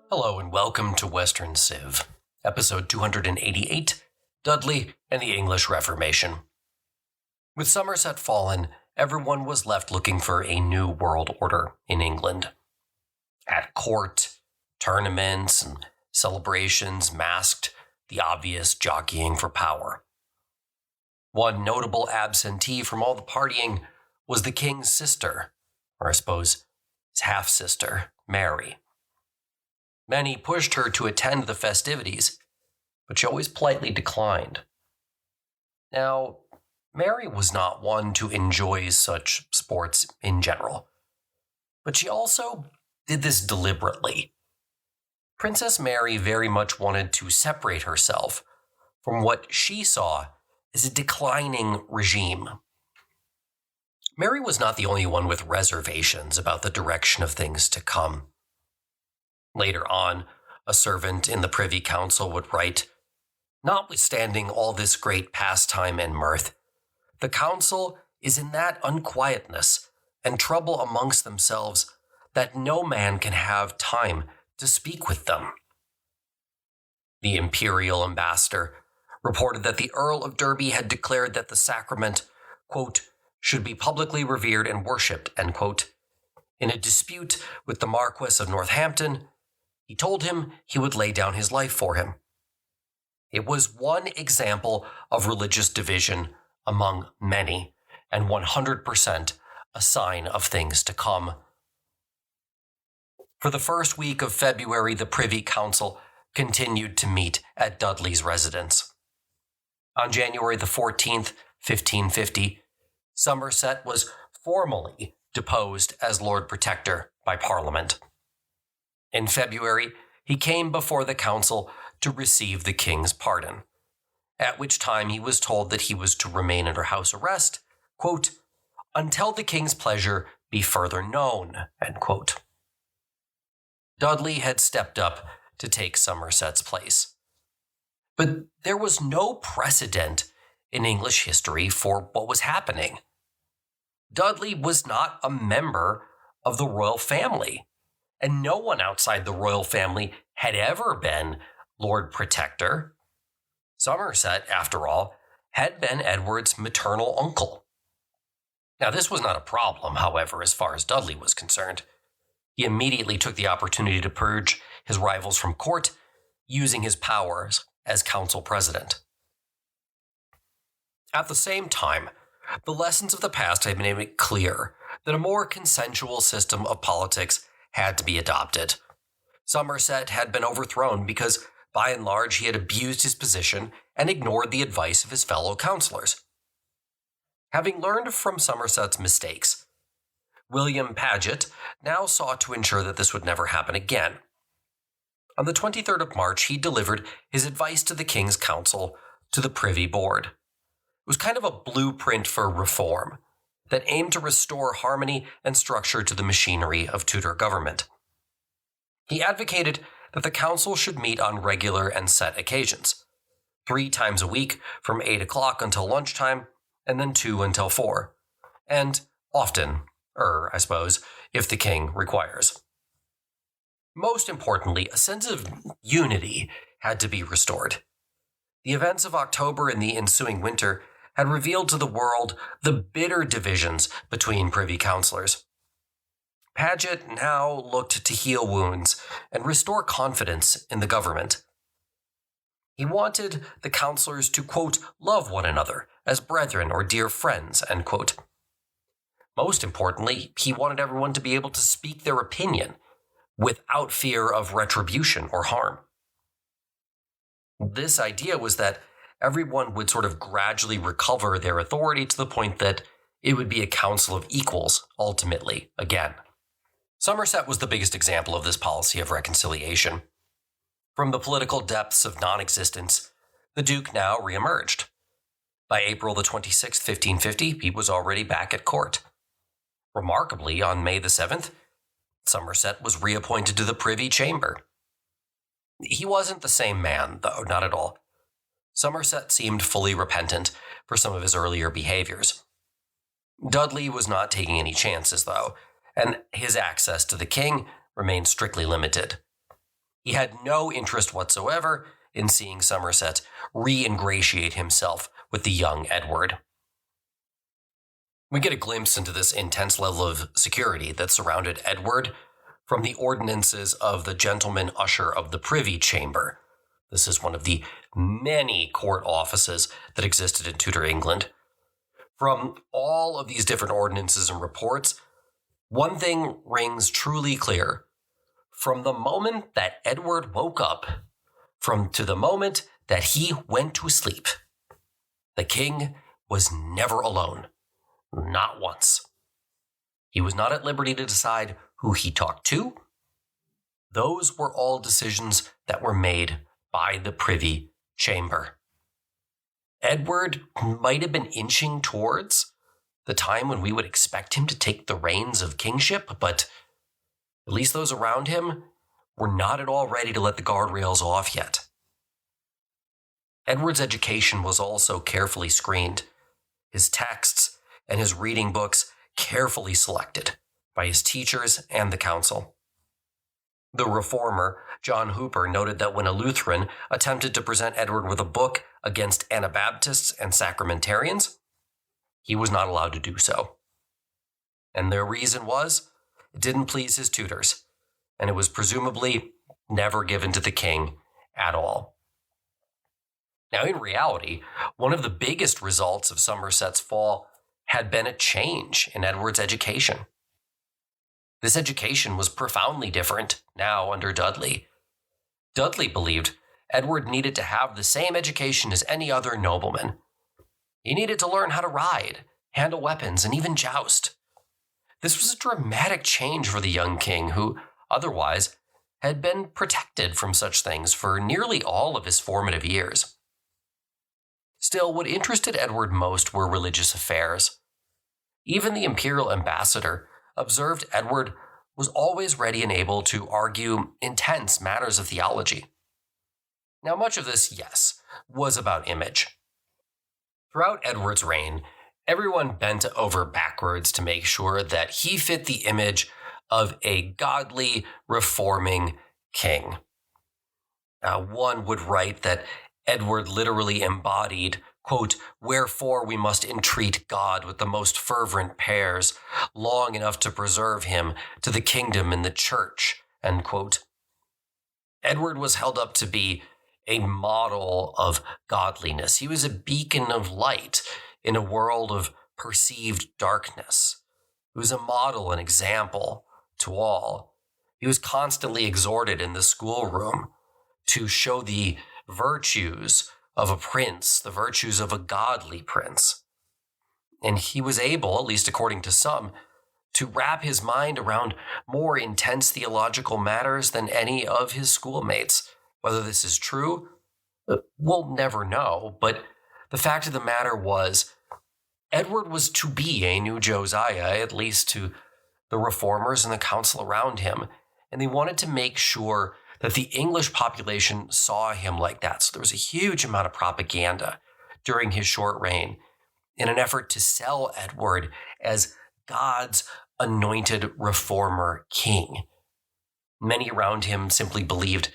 Hello and welcome to Western Civ, episode 288, Dudley and the English Reformation. With Somerset fallen, everyone was left looking for a new world order in England. At court, tournaments and celebrations masked the obvious jockeying for power. One notable absentee from all the partying was the king's sister, or I suppose his half-sister, Mary. Many pushed her to attend the festivities, but she always politely declined. Now, Mary was not one to enjoy such sports in general, but she also did this deliberately. Princess Mary very much wanted to separate herself from what she saw as a declining regime. Mary was not the only one with reservations about the direction of things to come. Later on, a servant in the Privy Council would write, "Notwithstanding all this great pastime and mirth, the council is in that unquietness and trouble amongst themselves that no man can have time to speak with them." The imperial ambassador reported that the Earl of Derby had declared that the sacrament, quote, should be publicly revered and worshipped, end quote. In a dispute with the Marquess of Northampton, he told him he would lay down his life for him. It was one example of religious division among many, and 100% a sign of things to come. For the first week of February, the Privy Council continued to meet at Dudley's residence. On January the 14th, 1550, Somerset was formally deposed as Lord Protector by Parliament. In February, he came before the council to receive the king's pardon, at which time he was told that he was to remain under house arrest, quote, until the king's pleasure be further known, end quote. Dudley had stepped up to take Somerset's place. But there was no precedent in English history for what was happening. Dudley was not a member of the royal family, and no one outside the royal family had ever been Lord Protector. Somerset, after all, had been Edward's maternal uncle. Now, this was not a problem, however, as far as Dudley was concerned. He immediately took the opportunity to purge his rivals from court, using his powers as council president. At the same time, the lessons of the past had made it clear that a more consensual system of politics had to be adopted. Somerset had been overthrown because, by and large, he had abused his position and ignored the advice of his fellow councillors. Having learned from Somerset's mistakes, William Paget now sought to ensure that this would never happen again. On the 23rd of March, he delivered his advice to the King's Council to the Privy Board. It was kind of a blueprint for reform that aimed to restore harmony and structure to the machinery of Tudor government. He advocated that the council should meet on regular and set occasions, 3 times a week from 8 o'clock until lunchtime, and then 2 until 4, and often, I suppose, if the king requires. Most importantly, a sense of unity had to be restored. The events of October and the ensuing winter had revealed to the world the bitter divisions between privy councillors. Paget now looked to heal wounds and restore confidence in the government. He wanted the councillors to, quote, love one another as brethren or dear friends, end quote. Most importantly, he wanted everyone to be able to speak their opinion without fear of retribution or harm. This idea was that everyone would sort of gradually recover their authority to the point that it would be a council of equals, ultimately, again. Somerset was the biggest example of this policy of reconciliation. From the political depths of non-existence, the Duke now re-emerged. By April the 26th, 1550, he was already back at court. Remarkably, on May the 7th, Somerset was reappointed to the Privy Chamber. He wasn't the same man, though, not at all. Somerset seemed fully repentant for some of his earlier behaviors. Dudley was not taking any chances, though, and his access to the king remained strictly limited. He had no interest whatsoever in seeing Somerset re-ingratiate himself with the young Edward. We get a glimpse into this intense level of security that surrounded Edward from the ordinances of the gentleman usher of the Privy Chamber. This is one of the many court offices that existed in Tudor England. From all of these different ordinances and reports, one thing rings truly clear. From the moment that Edward woke up, to the moment that he went to sleep, the king was never alone. Not once. He was not at liberty to decide who he talked to. Those were all decisions that were made by the Privy Chamber. Edward might have been inching towards the time when we would expect him to take the reins of kingship, but at least those around him were not at all ready to let the guardrails off yet. Edward's education was also carefully screened, his texts and his reading books carefully selected by his teachers and the council. The reformer, John Hooper, noted that when a Lutheran attempted to present Edward with a book against Anabaptists and Sacramentarians, he was not allowed to do so. And their reason was, it didn't please his tutors, and it was presumably never given to the king at all. Now, in reality, one of the biggest results of Somerset's fall had been a change in Edward's education. This education was profoundly different now under Dudley. Dudley believed Edward needed to have the same education as any other nobleman. He needed to learn how to ride, handle weapons, and even joust. This was a dramatic change for the young king, who otherwise had been protected from such things for nearly all of his formative years. Still, what interested Edward most were religious affairs. Even the imperial ambassador observed Edward was always ready and able to argue intense matters of theology. Now, much of this, yes, was about image. Throughout Edward's reign, everyone bent over backwards to make sure that he fit the image of a godly, reforming king. One would write that Edward literally embodied, quote, "Wherefore we must entreat God with the most fervent prayers, long enough to preserve him to the kingdom and the church," end quote. Edward was held up to be a model of godliness. He was a beacon of light in a world of perceived darkness. He was a model and example to all. He was constantly exhorted in the schoolroom to show the virtues of a prince, the virtues of a godly prince. And he was able, at least according to some, to wrap his mind around more intense theological matters than any of his schoolmates. Whether this is true, we'll never know, but the fact of the matter was, Edward was to be a new Josiah, at least to the reformers and the council around him, and they wanted to make sure that the English population saw him like that. So there was a huge amount of propaganda during his short reign in an effort to sell Edward as God's anointed reformer king. Many around him simply believed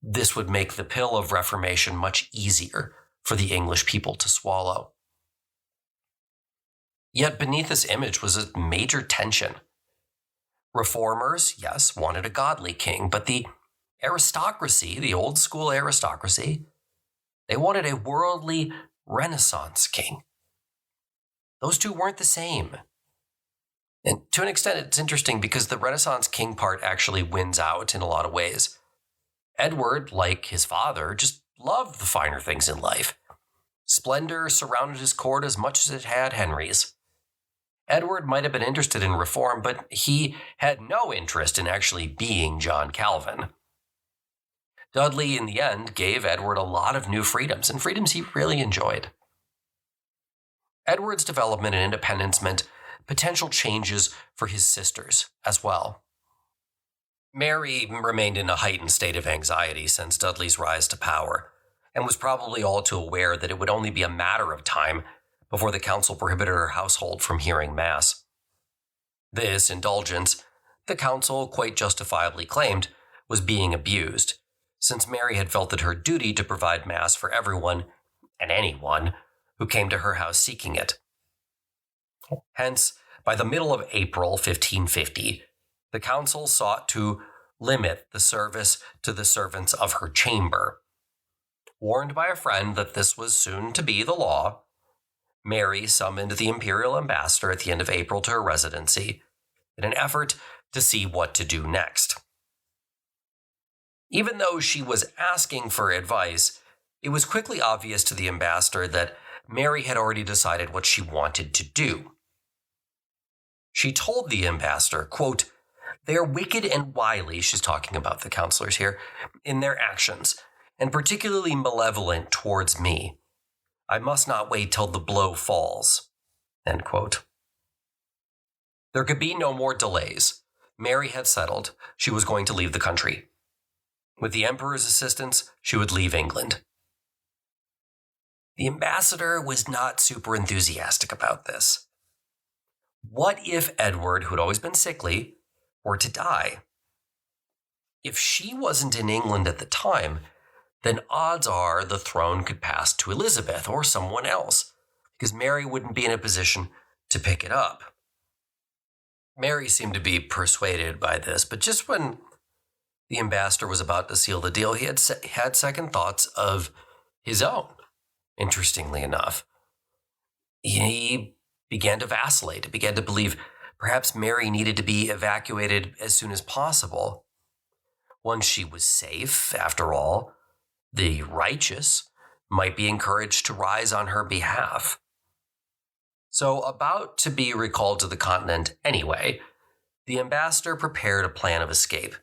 this would make the pill of Reformation much easier for the English people to swallow. Yet beneath this image was a major tension. Reformers, yes, wanted a godly king, but the aristocracy, the old school aristocracy, they wanted a worldly Renaissance king. Those two weren't the same. And to an extent, it's interesting because the Renaissance king part actually wins out in a lot of ways. Edward, like his father, just loved the finer things in life. Splendor surrounded his court as much as it had Henry's. Edward might have been interested in reform, but he had no interest in actually being John Calvin. Dudley, in the end, gave Edward a lot of new freedoms, and freedoms he really enjoyed. Edward's development and independence meant potential changes for his sisters as well. Mary remained in a heightened state of anxiety since Dudley's rise to power, and was probably all too aware that it would only be a matter of time before the council prohibited her household from hearing Mass. This indulgence, the council quite justifiably claimed, was being abused, since Mary had felt it her duty to provide Mass for everyone and anyone who came to her house seeking it. Hence, by the middle of April 1550, the council sought to limit the service to the servants of her chamber. Warned by a friend that this was soon to be the law, Mary summoned the imperial ambassador at the end of April to her residency in an effort to see what to do next. Even though she was asking for advice, it was quickly obvious to the ambassador that Mary had already decided what she wanted to do. She told the ambassador, quote, "They are wicked and wily," she's talking about the counselors here, "in their actions, and particularly malevolent towards me. I must not wait till the blow falls." End quote. There could be no more delays. Mary had settled she was going to leave the country. With the emperor's assistance, she would leave England. The ambassador was not super enthusiastic about this. What if Edward, who had always been sickly, were to die? If she wasn't in England at the time, then odds are the throne could pass to Elizabeth or someone else, because Mary wouldn't be in a position to pick it up. Mary seemed to be persuaded by this, but just when the ambassador was about to seal the deal, he had second thoughts of his own, interestingly enough. He began to vacillate, he began to believe perhaps Mary needed to be evacuated as soon as possible. Once she was safe, after all, the righteous might be encouraged to rise on her behalf. So, about to be recalled to the continent anyway, the ambassador prepared a plan of escape.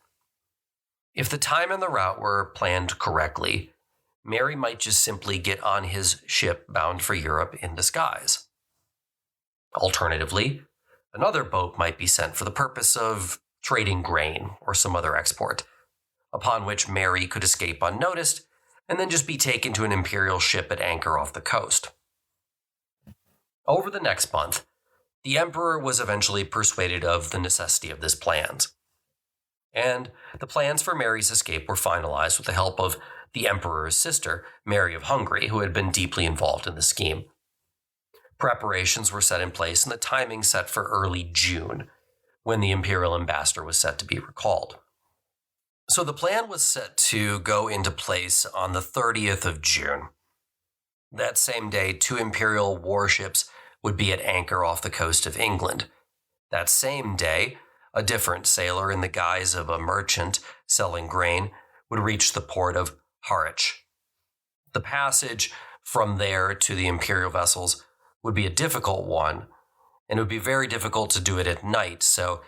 If the time and the route were planned correctly, Mary might just simply get on his ship bound for Europe in disguise. Alternatively, another boat might be sent for the purpose of trading grain or some other export, upon which Mary could escape unnoticed and then just be taken to an imperial ship at anchor off the coast. Over the next month, the emperor was eventually persuaded of the necessity of this plan, and the plans for Mary's escape were finalized with the help of the emperor's sister, Mary of Hungary, who had been deeply involved in the scheme. Preparations were set in place and the timing set for early June, when the imperial ambassador was set to be recalled. So the plan was set to go into place on the 30th of June. That same day, 2 imperial warships would be at anchor off the coast of England. That same day, a different sailor in the guise of a merchant selling grain would reach the port of Harwich. The passage from there to the imperial vessels would be a difficult one, and it would be very difficult to do it at night, so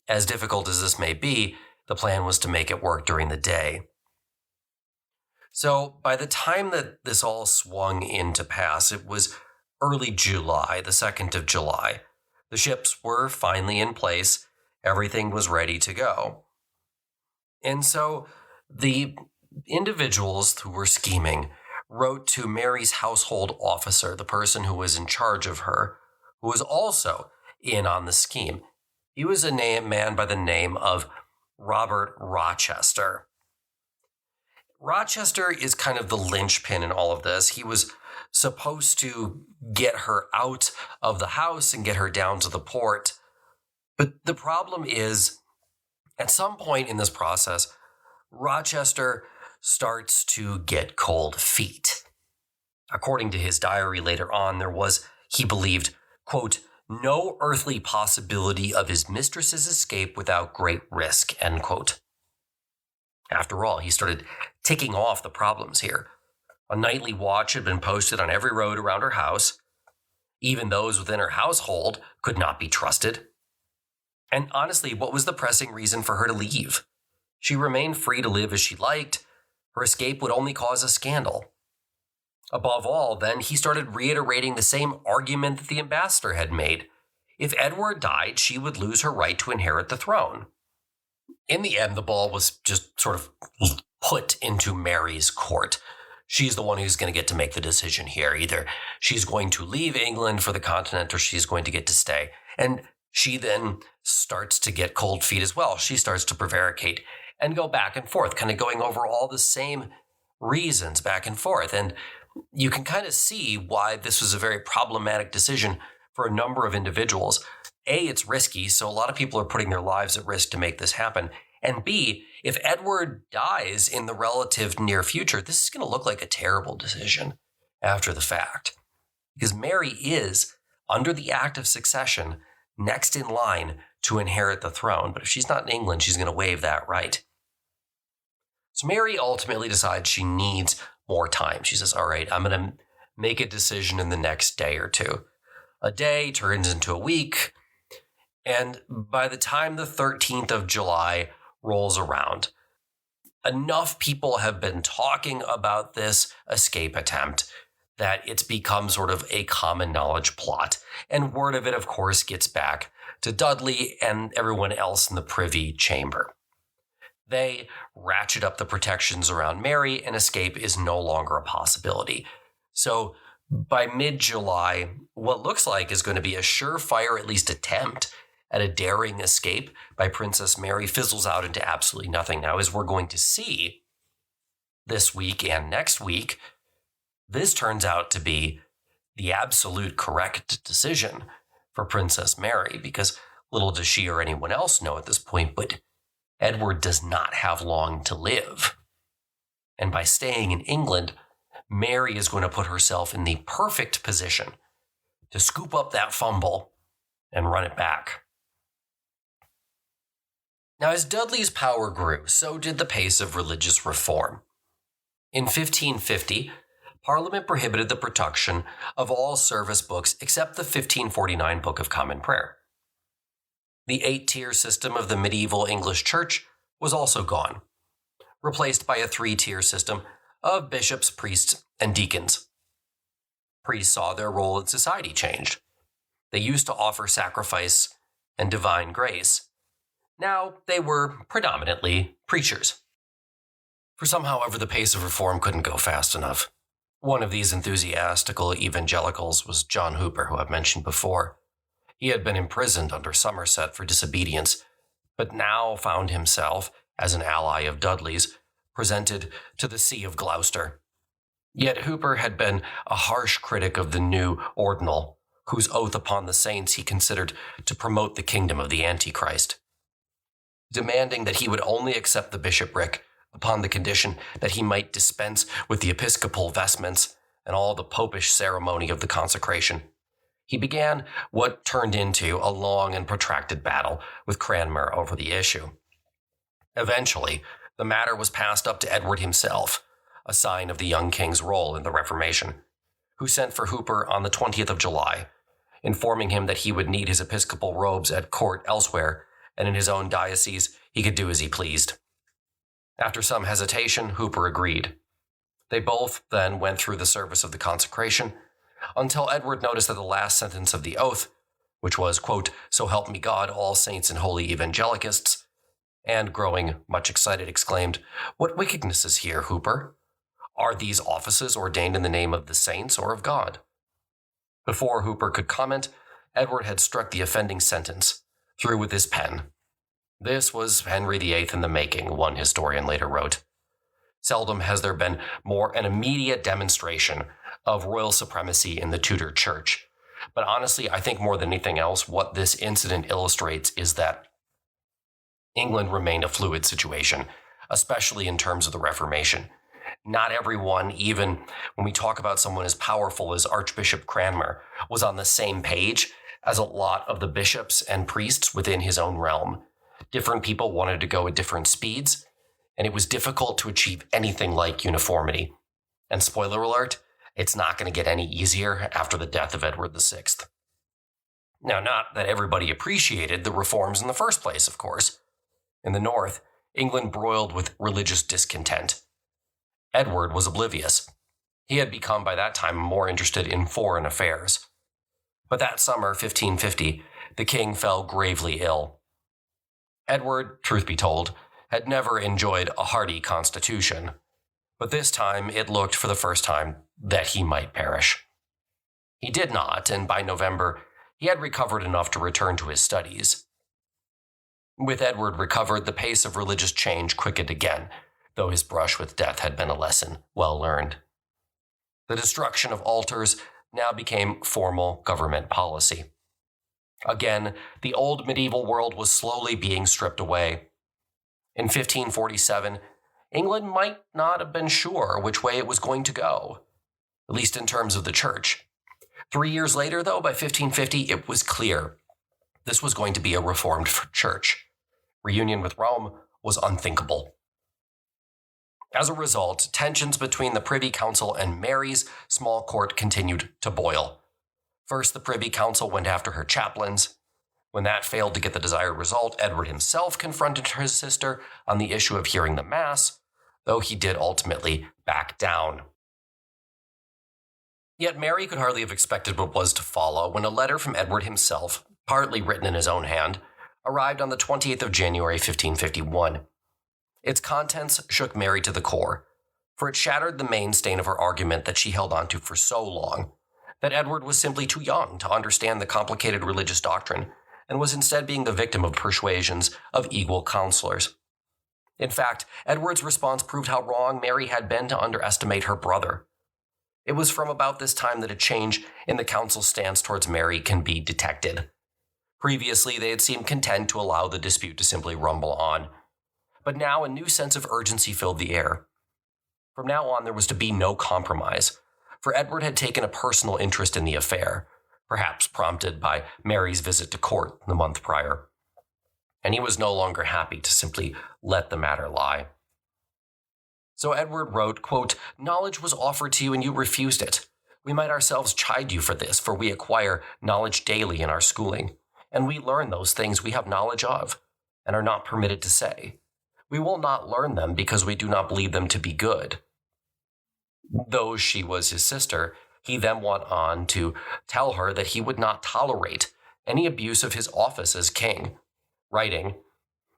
as difficult as this may be, the plan was to make it work during the day. So by the time that this all swung into pass, it was early July, the 2nd of July. The ships were finally in place. Everything was ready to go. And so the individuals who were scheming wrote to Mary's household officer, the person who was in charge of her, who was also in on the scheme. He was a man by the name of Robert Rochester. Rochester is kind of the linchpin in all of this. He was supposed to get her out of the house and get her down to the port. But the problem is, at some point in this process, Rochester starts to get cold feet. According to his diary later on, there was, he believed, quote, "no earthly possibility of his mistress's escape without great risk," end quote. After all, he started ticking off the problems here. A nightly watch had been posted on every road around her house. Even those within her household could not be trusted. And honestly, what was the pressing reason for her to leave? She remained free to live as she liked. Her escape would only cause a scandal. Above all, then, he started reiterating the same argument that the ambassador had made. If Edward died, she would lose her right to inherit the throne. In the end, the ball was just sort of put into Mary's court. She's the one who's going to get to make the decision here. Either she's going to leave England for the continent or she's going to get to stay. And She then starts to get cold feet as well. She starts to prevaricate and go back and forth, kind of going over all the same reasons back and forth. And you can kind of see why this was a very problematic decision for a number of individuals. A, it's risky, so a lot of people are putting their lives at risk to make this happen. And B, if Edward dies in the relative near future, this is going to look like a terrible decision after the fact. Because Mary is, under the Act of Succession, next in line to inherit the throne. But if she's not in England, she's going to waive that right. So Mary ultimately decides she needs more time. She says, all right, I'm going to make a decision in the next day or two. A day turns into a week. And by the time the 13th of July rolls around, enough people have been talking about this escape attempt that it's become sort of a common knowledge plot. And word of it, of course, gets back to Dudley and everyone else in the Privy Chamber. They ratchet up the protections around Mary, and escape is no longer a possibility. So by mid-July, what looks like is going to be a surefire, at least attempt at a daring escape by Princess Mary fizzles out into absolutely nothing. Now, as we're going to see this week and next week, this turns out to be the absolute correct decision for Princess Mary, because little does she or anyone else know at this point, but Edward does not have long to live. And by staying in England, Mary is going to put herself in the perfect position to scoop up that fumble and run it back. Now, as Dudley's power grew, so did the pace of religious reform. In 1550, Parliament prohibited the production of all service books except the 1549 Book of Common Prayer. The 8-tier system of the medieval English Church was also gone, replaced by a 3-tier system of bishops, priests, and deacons. Priests saw their role in society changed. They used to offer sacrifice and divine grace. Now they were predominantly preachers. For some, however, the pace of reform couldn't go fast enough. One of these enthusiastical evangelicals was John Hooper, who I've mentioned before. He had been imprisoned under Somerset for disobedience, but now found himself, as an ally of Dudley's, presented to the See of Gloucester. Yet Hooper had been a harsh critic of the new ordinal, whose oath upon the saints he considered to promote the kingdom of the Antichrist, demanding that he would only accept the bishopric upon the condition that he might dispense with the episcopal vestments and all the popish ceremony of the consecration. He began what turned into a long and protracted battle with Cranmer over the issue. Eventually, the matter was passed up to Edward himself, a sign of the young king's role in the Reformation, who sent for Hooper on the 20th of July, informing him that he would need his episcopal robes at court elsewhere, and in his own diocese he could do as he pleased. After some hesitation, Hooper agreed. They both then went through the service of the consecration, until Edward noticed that the last sentence of the oath, which was, quote, "So help me God, all saints and holy evangelicists," and growing much excited exclaimed, "What wickedness is here, Hooper? Are these offices ordained in the name of the saints or of God?" Before Hooper could comment, Edward had struck the offending sentence through with his pen. This was Henry VIII in the making, one historian later wrote. Seldom has there been more an immediate demonstration of royal supremacy in the Tudor Church. But honestly, I think more than anything else, what this incident illustrates is that England remained a fluid situation, especially in terms of the Reformation. Not everyone, even when we talk about someone as powerful as Archbishop Cranmer, was on the same page as a lot of the bishops and priests within his own realm. Different people wanted to go at different speeds, and it was difficult to achieve anything like uniformity. And spoiler alert, it's not going to get any easier after the death of Edward VI. Now, not that everybody appreciated the reforms in the first place, of course. In the north, England broiled with religious discontent. Edward was oblivious. He had become by that time more interested in foreign affairs. But that summer, 1550, the king fell gravely ill. Edward, truth be told, had never enjoyed a hearty constitution, but this time it looked for the first time that he might perish. He did not, and by November, he had recovered enough to return to his studies. With Edward recovered, the pace of religious change quickened again, though his brush with death had been a lesson well learned. The destruction of altars now became formal government policy. Again, the old medieval world was slowly being stripped away. In 1547, England might not have been sure which way it was going to go, at least in terms of the church. 3 years later, though, by 1550, it was clear this was going to be a reformed church. Reunion with Rome was unthinkable. As a result, tensions between the Privy Council and Mary's small court continued to boil. First, the Privy Council went after her chaplains. When that failed to get the desired result, Edward himself confronted his sister on the issue of hearing the Mass, though he did ultimately back down. Yet Mary could hardly have expected what was to follow when a letter from Edward himself, partly written in his own hand, arrived on the 28th of January, 1551. Its contents shook Mary to the core, for it shattered the mainstay of her argument that she held on to for so long, that Edward was simply too young to understand the complicated religious doctrine, and was instead being the victim of persuasions of equal counselors. In fact, Edward's response proved how wrong Mary had been to underestimate her brother. It was from about this time that a change in the council's stance towards Mary can be detected. Previously, they had seemed content to allow the dispute to simply rumble on. But now a new sense of urgency filled the air. From now on, there was to be no compromise, for Edward had taken a personal interest in the affair, perhaps prompted by Mary's visit to court the month prior. And he was no longer happy to simply let the matter lie. So Edward wrote, quote, "Knowledge was offered to you and you refused it. We might ourselves chide you for this, for we acquire knowledge daily in our schooling, and we learn those things we have knowledge of, and are not permitted to say. We will not learn them because we do not believe them to be good." Though she was his sister, he then went on to tell her that he would not tolerate any abuse of his office as king, writing,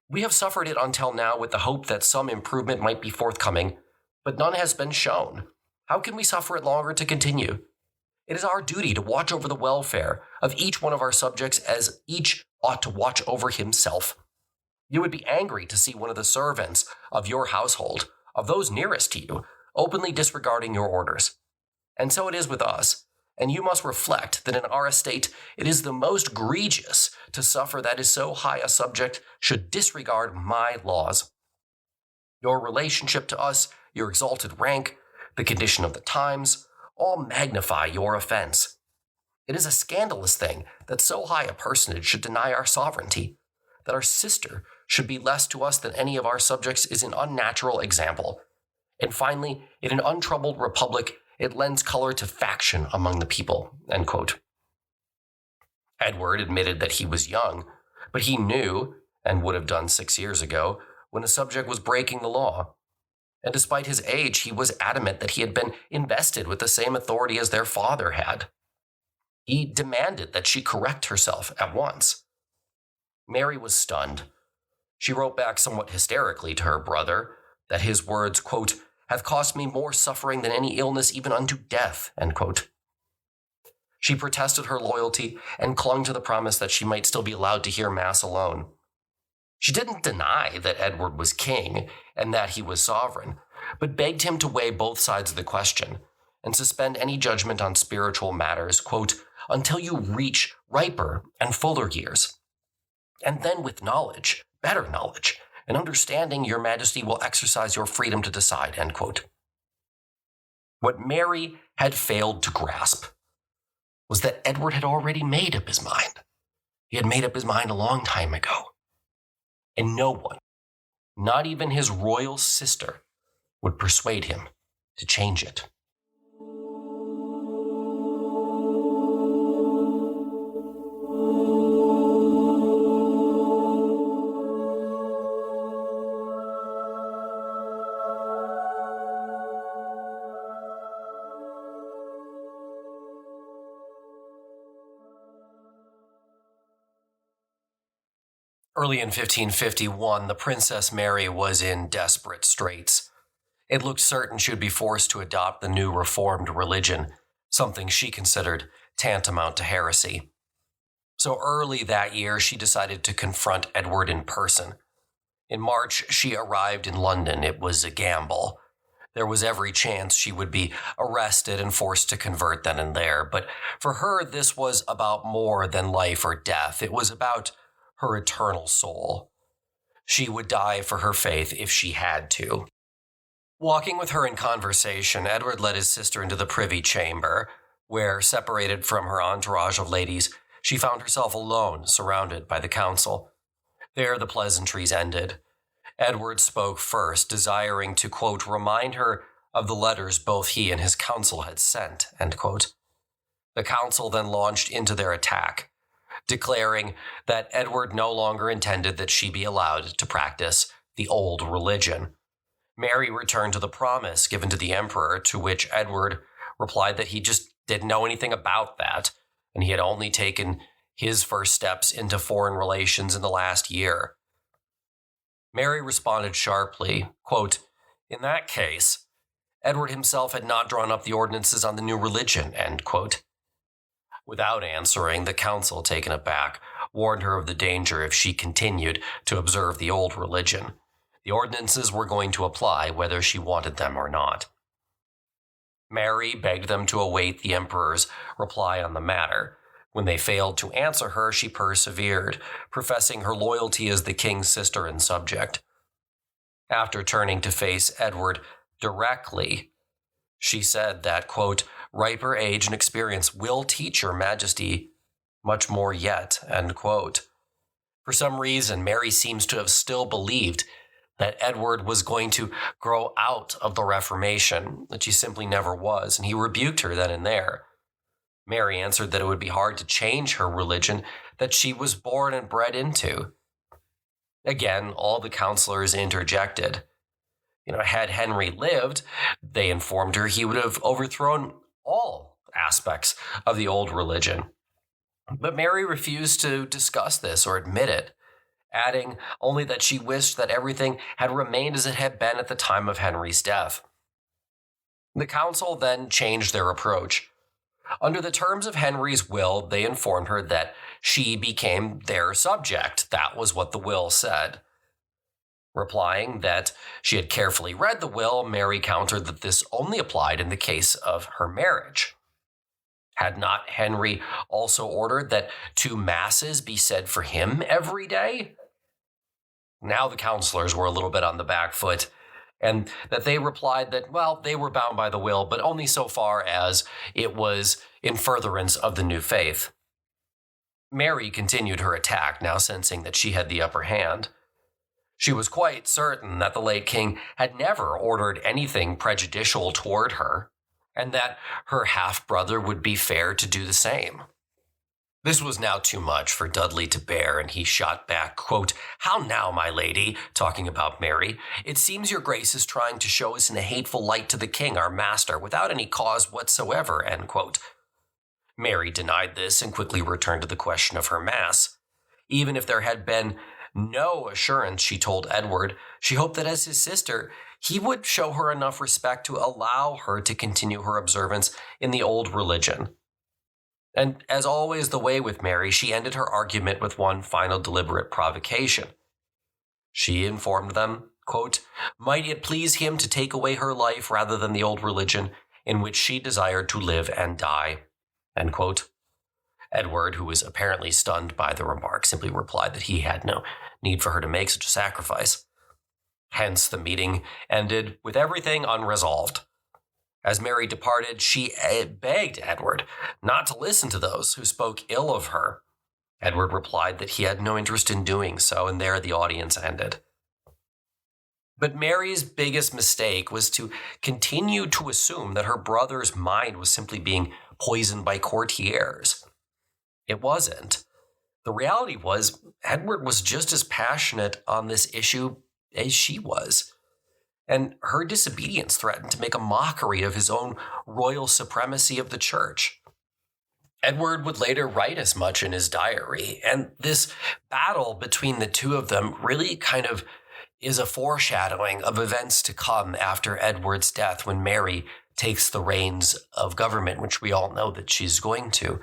"We have suffered it until now with the hope that some improvement might be forthcoming, but none has been shown. How can we suffer it longer to continue? It is our duty to watch over the welfare of each one of our subjects as each ought to watch over himself. You would be angry to see one of the servants of your household, of those nearest to you, openly disregarding your orders. And so it is with us, and you must reflect that in our estate it is the most egregious to suffer that is so high a subject should disregard my laws. Your relationship to us, your exalted rank, the condition of the times, all magnify your offense. It is a scandalous thing that so high a personage should deny our sovereignty. That our sister should be less to us than any of our subjects is an unnatural example. And finally, in an untroubled republic, it lends color to faction among the people." End quote. Edward admitted that he was young, but he knew, and would have done 6 years ago, when a subject was breaking the law. And despite his age, he was adamant that he had been invested with the same authority as their father had. He demanded that she correct herself at once. Mary was stunned. She wrote back somewhat hysterically to her brother that his words, quote, "have cost me more suffering than any illness, even unto death," end quote. She protested her loyalty and clung to the promise that she might still be allowed to hear Mass alone. She didn't deny that Edward was king and that he was sovereign, but begged him to weigh both sides of the question and suspend any judgment on spiritual matters, quote, "until you reach riper and fuller years. And then with knowledge, better knowledge, and understanding, your majesty will exercise your freedom to decide," end quote. What Mary had failed to grasp was that Edward had already made up his mind. He had made up his mind a long time ago. And no one, not even his royal sister, would persuade him to change it. Early in 1551, the Princess Mary was in desperate straits. It looked certain she would be forced to adopt the new reformed religion, something she considered tantamount to heresy. So early that year, she decided to confront Edward in person. In March, she arrived in London. It was a gamble. There was every chance she would be arrested and forced to convert then and there. But for her, this was about more than life or death. It was about her eternal soul. She would die for her faith if she had to. Walking with her in conversation, Edward led his sister into the privy chamber, where, separated from her entourage of ladies, she found herself alone, surrounded by the council. There the pleasantries ended. Edward spoke first, desiring to, quote, remind her of the letters both he and his council had sent, end quote. The council then launched into their attack, declaring that Edward no longer intended that she be allowed to practice the old religion. Mary returned to the promise given to the emperor, to which Edward replied that he just didn't know anything about that, and he had only taken his first steps into foreign relations in the last year. Mary responded sharply, quote, in that case, Edward himself had not drawn up the ordinances on the new religion, end quote. Without answering, the council, taken aback, warned her of the danger if she continued to observe the old religion. The ordinances were going to apply whether she wanted them or not. Mary begged them to await the emperor's reply on the matter. When they failed to answer her, she persevered, professing her loyalty as the king's sister and subject. After turning to face Edward directly, she said that, quote, riper age and experience will teach your majesty much more yet, end quote. For some reason, Mary seems to have still believed that Edward was going to grow out of the Reformation, that she simply never was, and he rebuked her then and there. Mary answered that it would be hard to change her religion that she was born and bred into. Again, all the counselors interjected. Had Henry lived, they informed her, he would have overthrown all aspects of the old religion. But Mary refused to discuss this or admit it, adding only that she wished that everything had remained as it had been at the time of Henry's death. The council then changed their approach. Under the terms of Henry's will, they informed her that she became their subject. That was what the will said. Replying that she had carefully read the will, Mary countered that this only applied in the case of her marriage. Had not Henry also ordered that 2 masses be said for him every day? Now the counselors were a little bit on the back foot, and that they replied that, well, they were bound by the will, but only so far as it was in furtherance of the new faith. Mary continued her attack, now sensing that she had the upper hand. She was quite certain that the late king had never ordered anything prejudicial toward her, and that her half-brother would be fair to do the same. This was now too much for Dudley to bear, and he shot back, quote, how now, my lady, talking about Mary, it seems your grace is trying to show us in a hateful light to the king, our master, without any cause whatsoever, end quote. Mary denied this and quickly returned to the question of her mass. Even if there had been no assurance, she told Edward, she hoped that as his sister, he would show her enough respect to allow her to continue her observance in the old religion. And as always the way with Mary, she ended her argument with one final deliberate provocation. She informed them, quote, might it please him to take away her life rather than the old religion in which she desired to live and die, end quote. Edward, who was apparently stunned by the remark, simply replied that he had no need for her to make such a sacrifice. Hence, the meeting ended with everything unresolved. As Mary departed, she begged Edward not to listen to those who spoke ill of her. Edward replied that he had no interest in doing so, and there the audience ended. But Mary's biggest mistake was to continue to assume that her brother's mind was simply being poisoned by courtiers. It wasn't. The reality was, Edward was just as passionate on this issue as she was, and her disobedience threatened to make a mockery of his own royal supremacy of the church. Edward would later write as much in his diary, and this battle between the two of them really kind of is a foreshadowing of events to come after Edward's death, when Mary takes the reins of government, which we all know that she's going to.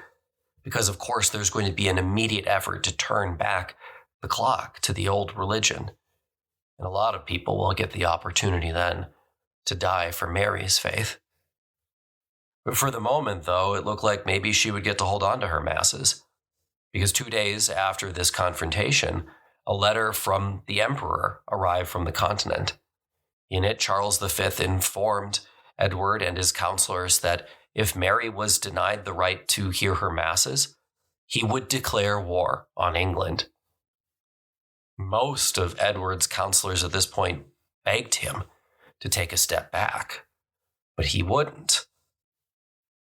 because of course there's going to be an immediate effort to turn back the clock to the old religion. And a lot of people will get the opportunity then to die for Mary's faith. But for the moment, though, it looked like maybe she would get to hold on to her masses, because 2 days after this confrontation, a letter from the emperor arrived from the continent. In it, Charles V informed Edward and his counselors that if Mary was denied the right to hear her masses, he would declare war on England. Most of Edward's counselors at this point begged him to take a step back, but he wouldn't.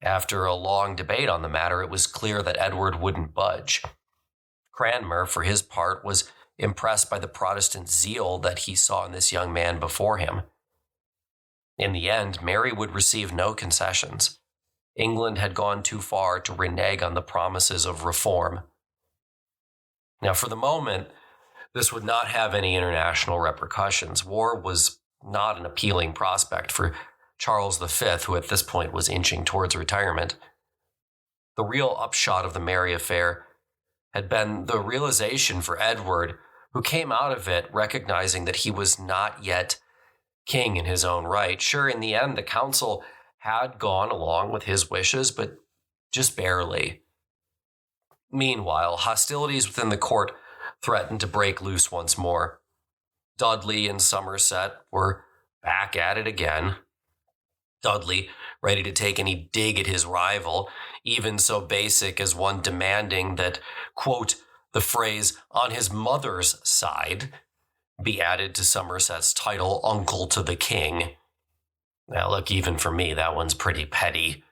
After a long debate on the matter, it was clear that Edward wouldn't budge. Cranmer, for his part, was impressed by the Protestant zeal that he saw in this young man before him. In the end, Mary would receive no concessions. England had gone too far to renege on the promises of reform. Now, for the moment, this would not have any international repercussions. War was not an appealing prospect for Charles V, who at this point was inching towards retirement. The real upshot of the Mary affair had been the realization for Edward, who came out of it recognizing that he was not yet king in his own right. Sure, in the end, the council had gone along with his wishes, but just barely. Meanwhile, hostilities within the court threatened to break loose once more. Dudley and Somerset were back at it again. Dudley, ready to take any dig at his rival, even so basic as one demanding that, quote, the phrase on his mother's side be added to Somerset's title, Uncle to the King. Now, look, even for me, that one's pretty petty.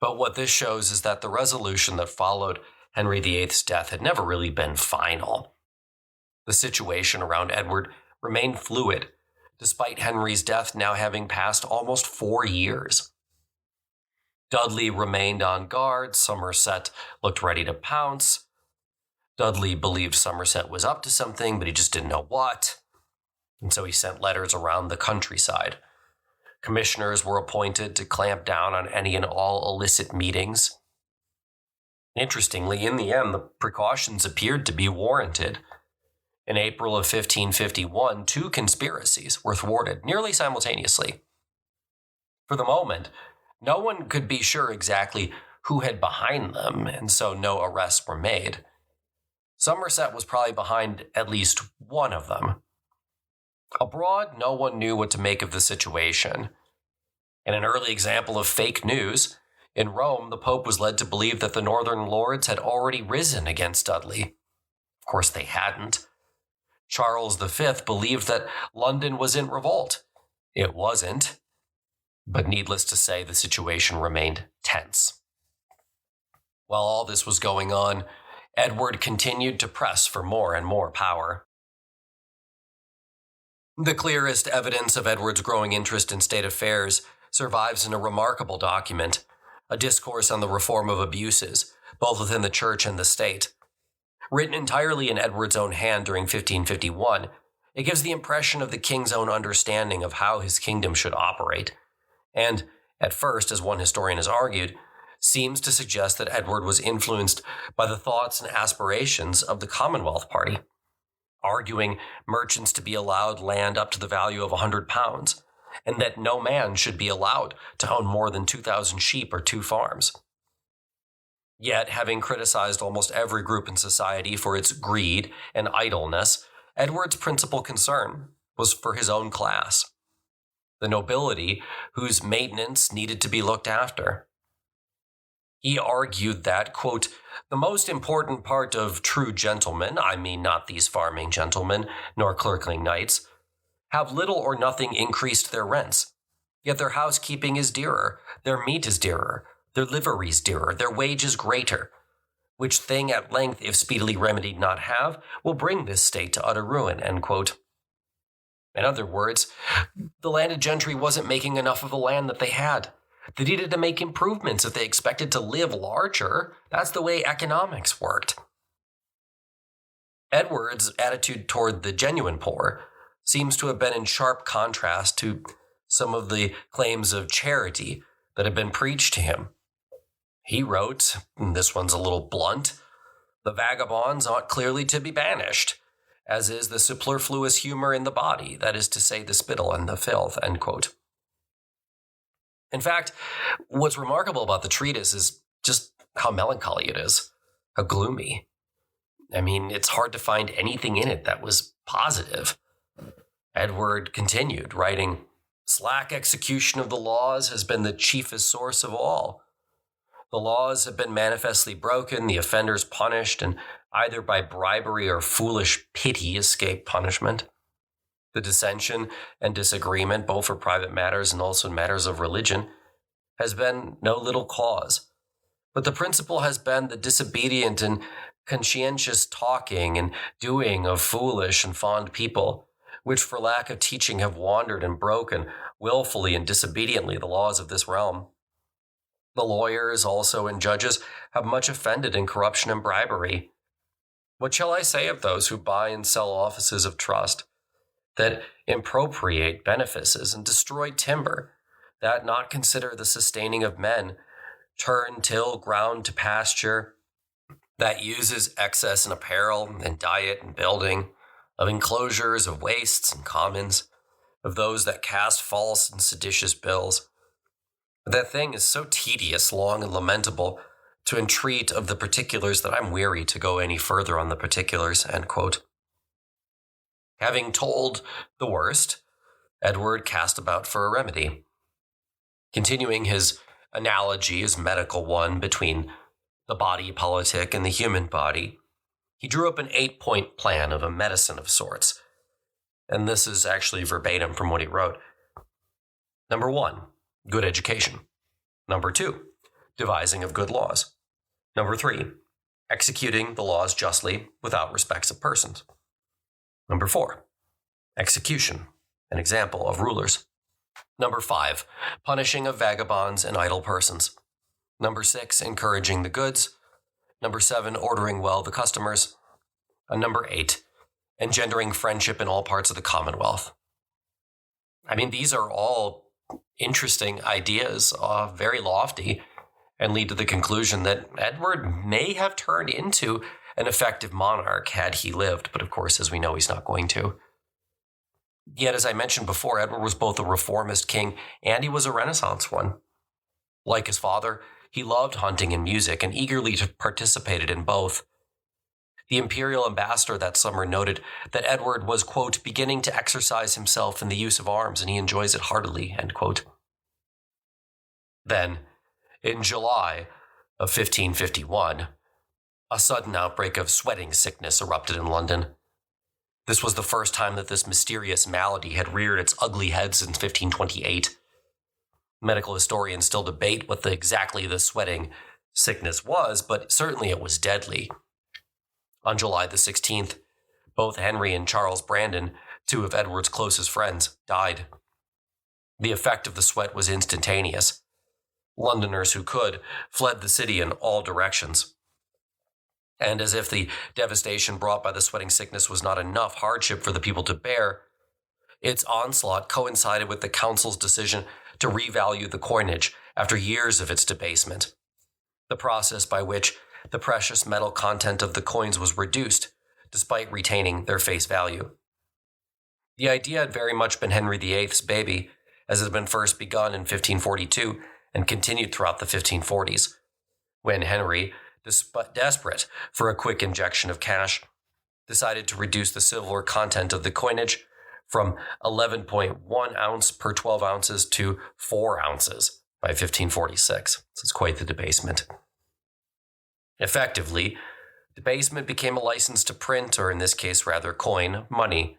But what this shows is that the resolution that followed Henry VIII's death had never really been final. The situation around Edward remained fluid, despite Henry's death now having passed almost 4 years. Dudley remained on guard. Somerset looked ready to pounce. Dudley believed Somerset was up to something, but he just didn't know what. And so he sent letters around the countryside. Commissioners were appointed to clamp down on any and all illicit meetings. Interestingly, in the end, the precautions appeared to be warranted. In April of 1551, 2 conspiracies were thwarted nearly simultaneously. For the moment, no one could be sure exactly who had behind them, and so no arrests were made. Somerset was probably behind at least one of them. Abroad, no one knew what to make of the situation. In an early example of fake news, in Rome, the Pope was led to believe that the northern lords had already risen against Dudley. Of course, they hadn't. Charles V believed that London was in revolt. It wasn't. But needless to say, the situation remained tense. While all this was going on, Edward continued to press for more and more power. The clearest evidence of Edward's growing interest in state affairs survives in a remarkable document, a discourse on the reform of abuses, both within the church and the state. Written entirely in Edward's own hand during 1551, it gives the impression of the king's own understanding of how his kingdom should operate, and, at first, as one historian has argued, seems to suggest that Edward was influenced by the thoughts and aspirations of the Commonwealth Party, arguing merchants to be allowed land up to the value of £100, and that no man should be allowed to own more than 2,000 sheep or 2 farms. Yet, having criticized almost every group in society for its greed and idleness, Edward's principal concern was for his own class, the nobility whose maintenance needed to be looked after. He argued that, quote, the most important part of true gentlemen, I mean not these farming gentlemen, nor clerkling knights, have little or nothing increased their rents. Yet their housekeeping is dearer, their meat is dearer, their liveries dearer, their wages greater, which thing at length, if speedily remedied not have, will bring this state to utter ruin, end quote. In other words, the landed gentry wasn't making enough of the land that they had. They needed to make improvements if they expected to live larger. That's the way economics worked. Edward's attitude toward the genuine poor seems to have been in sharp contrast to some of the claims of charity that had been preached to him. He wrote, and this one's a little blunt, "The vagabonds ought clearly to be banished, as is the superfluous humor in the body, that is to say, the spittle and the filth," end quote. In fact, what's remarkable about the treatise is just how melancholy it is, how gloomy. I mean, it's hard to find anything in it that was positive. Edward continued, writing, "Slack execution of the laws has been the chiefest source of all. The laws have been manifestly broken, the offenders punished, and either by bribery or foolish pity escape punishment. The dissension and disagreement, both for private matters and also in matters of religion, has been no little cause. But the principal has been the disobedient and conscientious talking and doing of foolish and fond people, which for lack of teaching have wandered and broken willfully and disobediently the laws of this realm. The lawyers also and judges have much offended in corruption and bribery. What shall I say of those who buy and sell offices of trust, that impropriate benefices and destroy timber, that not consider the sustaining of men, turn till ground to pasture, that uses excess in apparel and diet and building, of enclosures, of wastes and commons, of those that cast false and seditious bills. That thing is so tedious, long, and lamentable to entreat of the particulars that I'm weary to go any further on the particulars," end quote. Having told the worst, Edward cast about for a remedy. Continuing his analogy, his medical one, between the body politic and the human body, he drew up an 8-point plan of a medicine of sorts. And this is actually verbatim from what he wrote. Number 1, good education. Number 2, devising of good laws. Number 3, executing the laws justly without respects of persons. Number 4, execution, an example of rulers. Number 5, punishing of vagabonds and idle persons. Number 6, encouraging the goods. Number 7, ordering well the customers. And number 8, engendering friendship in all parts of the Commonwealth. I mean, these are all interesting ideas, very lofty, and lead to the conclusion that Edward may have turned into an effective monarch had he lived, but of course, as we know, he's not going to. Yet, as I mentioned before, Edward was both a reformist king and he was a Renaissance one. Like his father, he loved hunting and music and eagerly participated in both. The imperial ambassador that summer noted that Edward was, quote, beginning to exercise himself in the use of arms and he enjoys it heartily, end quote. Then, in July of 1551, a sudden outbreak of sweating sickness erupted in London. This was the first time that this mysterious malady had reared its ugly head since 1528. Medical historians still debate what exactly the sweating sickness was, but certainly it was deadly. On July the 16th, both Henry and Charles Brandon, two of Edward's closest friends, died. The effect of the sweat was instantaneous. Londoners who could fled the city in all directions. And as if the devastation brought by the sweating sickness was not enough hardship for the people to bear, its onslaught coincided with the council's decision to revalue the coinage after years of its debasement, the process by which the precious metal content of the coins was reduced, despite retaining their face value. The idea had very much been Henry VIII's baby, as it had been first begun in 1542 and continued throughout the 1540s, when Henry, desperate for a quick injection of cash, decided to reduce the silver content of the coinage from 11.1 ounce per 12 ounces to 4 ounces by 1546. So it's quite the debasement. Effectively, debasement became a license to print, or in this case rather coin, money.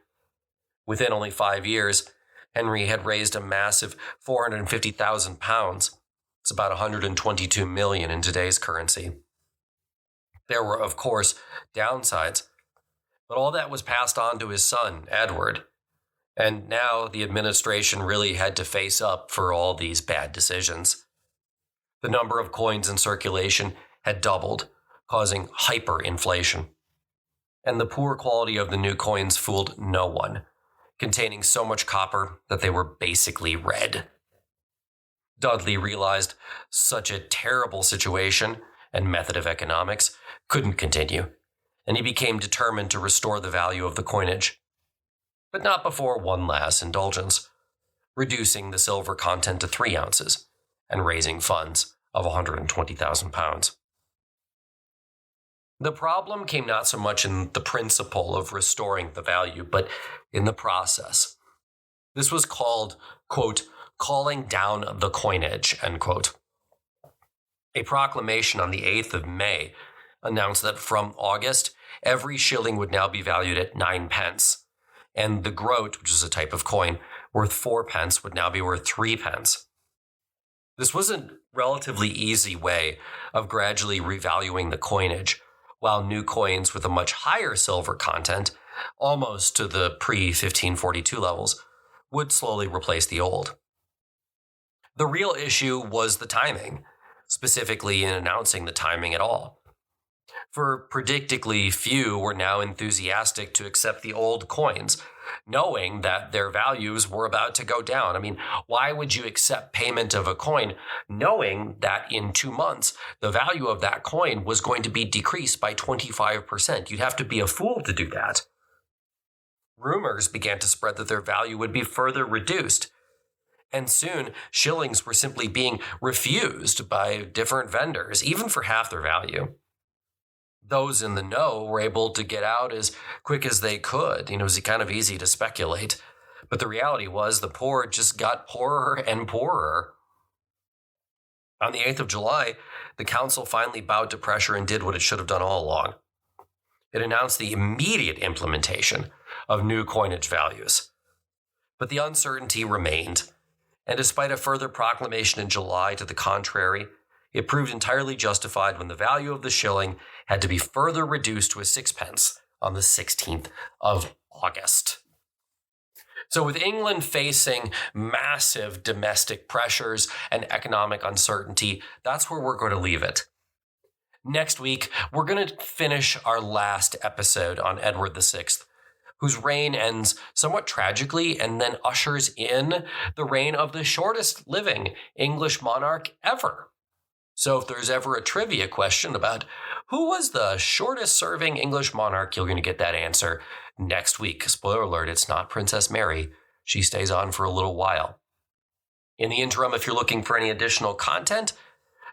Within only 5 years, Henry had raised a massive £450,000. It's about 122 million in today's currency. There were, of course, downsides, but all that was passed on to his son, Edward. And now the administration really had to face up for all these bad decisions. The number of coins in circulation had doubled, causing hyperinflation. And the poor quality of the new coins fooled no one, containing so much copper that they were basically red. Dudley realized such a terrible situation and method of economics couldn't continue, and he became determined to restore the value of the coinage. But not before one last indulgence, reducing the silver content to 3 ounces and raising funds of £120,000. The problem came not so much in the principle of restoring the value, but in the process. This was called, quote, calling down the coinage, end quote. A proclamation on the 8th of May announced that from August, every shilling would now be valued at 9 pence, and the groat, which is a type of coin, worth 4 pence would now be worth 3 pence. This was a relatively easy way of gradually revaluing the coinage, while new coins with a much higher silver content, almost to the pre-1542 levels, would slowly replace the old. The real issue was the timing, specifically in announcing the timing at all. For predictably few were now enthusiastic to accept the old coins, knowing that their values were about to go down. I mean, why would you accept payment of a coin knowing that in 2 months, the value of that coin was going to be decreased by 25%? You'd have to be a fool to do that. Rumors began to spread that their value would be further reduced. And soon, shillings were simply being refused by different vendors, even for half their value. Those in the know were able to get out as quick as they could. It was kind of easy to speculate. But the reality was the poor just got poorer and poorer. On the 8th of July, the council finally bowed to pressure and did what it should have done all along. It announced the immediate implementation of new coinage values. But the uncertainty remained, and despite a further proclamation in July to the contrary, it proved entirely justified when the value of the shilling had to be further reduced to a 6 pence on the 16th of August. So with England facing massive domestic pressures and economic uncertainty, that's where we're going to leave it. Next week, we're going to finish our last episode on Edward VI, whose reign ends somewhat tragically and then ushers in the reign of the shortest living English monarch ever. So if there's ever a trivia question about who was the shortest serving English monarch, you're going to get that answer next week. Spoiler alert, it's not Princess Mary. She stays on for a little while. In the interim, if you're looking for any additional content,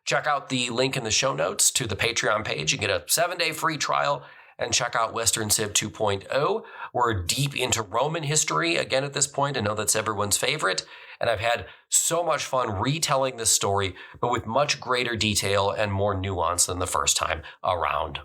check out the link in the show notes to the Patreon page. You get a 7-day free trial and check out Western Civ 2.0. We're deep into Roman history again at this point. I know that's everyone's favorite. And I've had so much fun retelling this story, but with much greater detail and more nuance than the first time around.